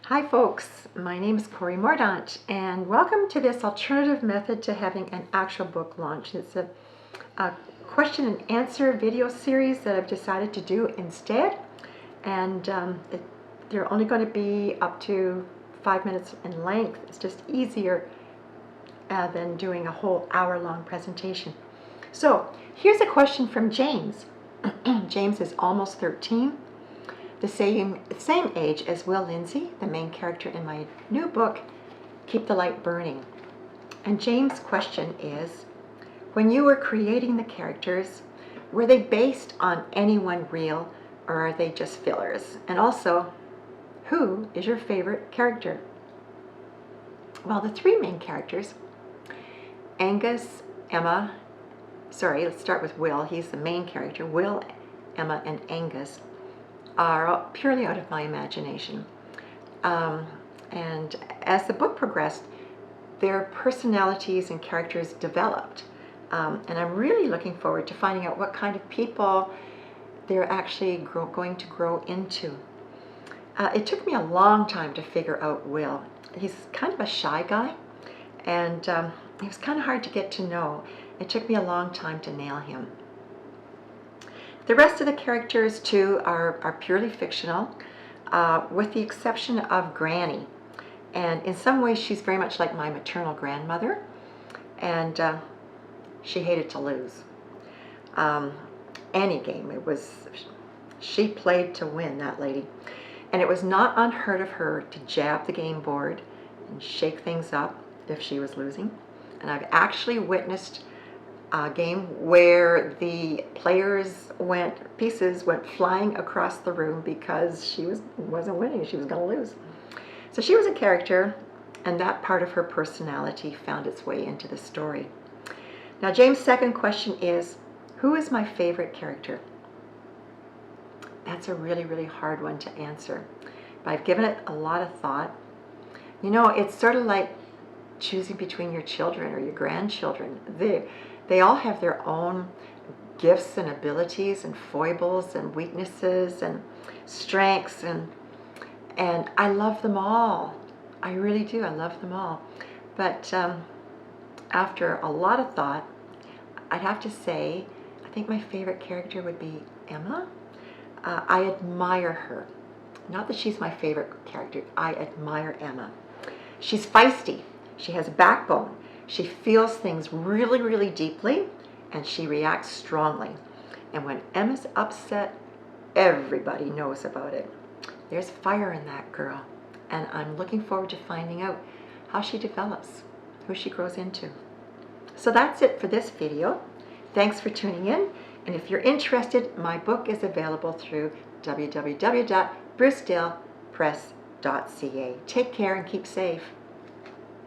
Hi folks, my name is Corey Mordaunt and welcome to this alternative method to having an actual book launch. It's a question and answer video series that I've decided to do instead, and they're only going to be up to 5 minutes in length. It's just easier than doing a whole hour-long presentation. So here's a question from James. James is almost 13. The same age as Will Lindsay, the main character in my new book, Keep the Light Burning. And James' question is, when you were creating the characters, were they based on anyone real or are they just fillers? And also, who is your favorite character? Well, the three main characters, Angus, Emma, let's start with Will. He's the main character. Will, Emma, and Angus are purely out of my imagination. And as the book progressed, their personalities and characters developed. And I'm really looking forward to finding out what kind of people they're actually going to grow into. It took me a long time to figure out Will. He's kind of a shy guy, and he was kind of hard to get to know. It took me a long time to nail him. The rest of the characters, too, are purely fictional, with the exception of Granny. And in some ways, she's very much like my maternal grandmother, and she hated to lose. Any game, she played to win, that lady. And it was not unheard of her to jab the game board and shake things up if she was losing. And I've actually witnessed a game where the pieces went flying across the room because she wasn't winning. She was going to lose. So she was a character, and that part of her personality found its way into the story. Now, James' second question is, who is my favorite character? That's a really, really hard one to answer, but I've given it a lot of thought. You know, it's sort of like choosing between your children or your grandchildren. They all have their own gifts and abilities and foibles and weaknesses and strengths, and I love them all. I really do. I love them all. But after a lot of thought, I'd have to say I think my favorite character would be Emma. I admire her. Not that she's my favorite character. I admire Emma. She's feisty. She has a backbone. She feels things really, really deeply, and she reacts strongly. And when Emma's upset, everybody knows about it. There's fire in that girl, and I'm looking forward to finding out how she develops, who she grows into. So that's it for this video. Thanks for tuning in, and if you're interested, my book is available through www.brucedalepress.ca. Take care and keep safe.